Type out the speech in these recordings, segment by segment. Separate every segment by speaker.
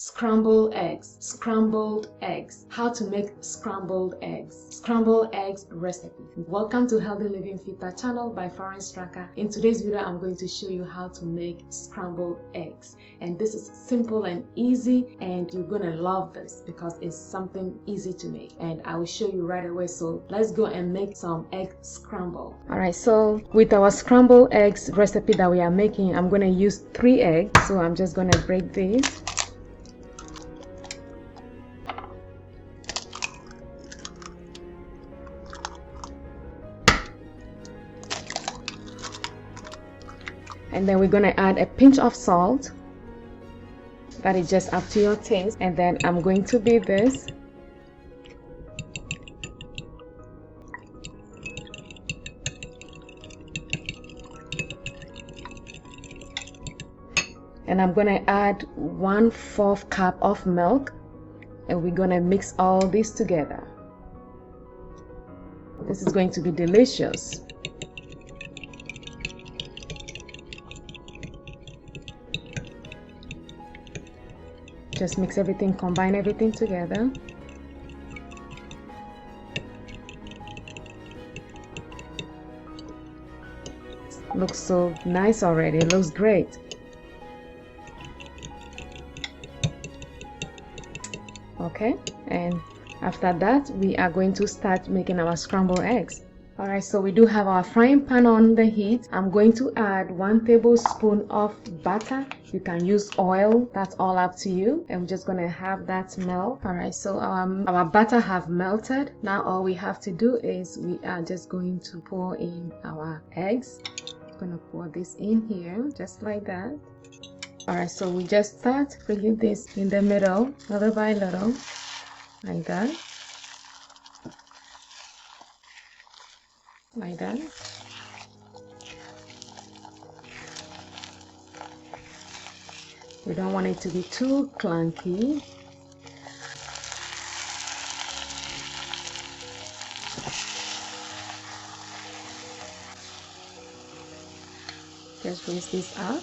Speaker 1: Scrambled eggs, scrambled eggs. How to make scrambled eggs. Scrambled eggs recipe. Welcome to Healthy Living Fitter channel by Foreign Tracker. In today's video, I'm going to show you how to make scrambled eggs. And this is simple and easy, and you're gonna love this because it's something easy to make. And I will show you right away. So let's go and make some egg scramble. Alright, so with our scrambled eggs recipe that we are making, I'm gonna use 3 eggs. So I'm just gonna break these. And then we're going to add a pinch of salt. That is just up to your taste. And then I'm going to beat this. And I'm going to add 1/4 cup of milk. And we're going to mix all this together. This is going to be delicious. Just mix everything, combine everything together. Looks so nice already. It looks great. Okay, and after that, we are going to start making our scrambled eggs. Alright, so we do have our frying pan on the heat. I'm going to add 1 tablespoon of butter. You can use oil, that's all up to you. And we're just going to have that melt. Alright, so our butter have melted. Now all we have to do is we are just going to pour in our eggs. I'm going to pour this in here, just like that. Alright, so we just start bringing this in the middle, little by little, like that. Like that. We don't want it to be too clunky. Just raise this up.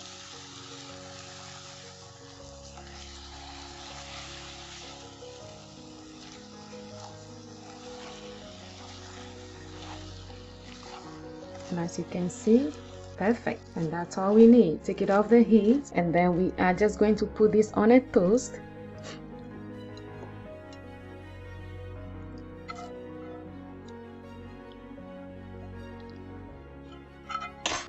Speaker 1: And as you can see, perfect. And that's all we need. Take it off the heat, and then we are just going to put this on a toast.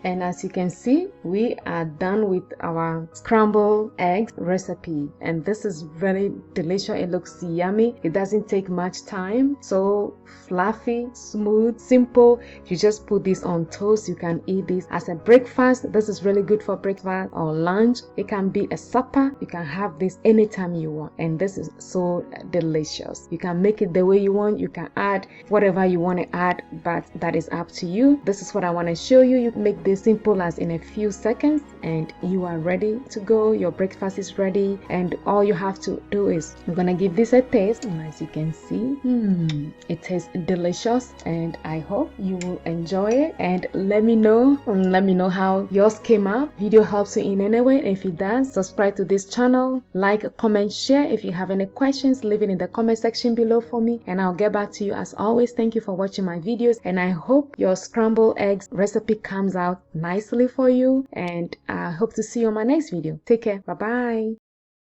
Speaker 1: And as you can see, we are done with our scrambled eggs recipe. And this is very delicious. It looks yummy. It doesn't take much time. So fluffy, smooth, simple. You just put this on toast. You can eat this as a breakfast. This is really good for breakfast or lunch. It can be a supper. You can have this anytime you want. And this is so delicious. You can make it the way you want. You can add whatever you want to add, but that is up to you. This is what I want to show you. You make this simple as in a few seconds and you are ready to go. Your breakfast is ready, and all you have to do is I'm gonna give this a taste. And as you can see, it tastes delicious, and I hope you will enjoy it. And let me know how yours came out. Video helps you in any way. If it does, subscribe to this channel, like, comment, share. If you have any questions, leave it in the comment section below for me, and I'll get back to you as always. Thank you for watching my videos, and I hope your scrambled eggs recipe comes out nicely for you, and I hope to see you on my next video. Take care. Bye bye.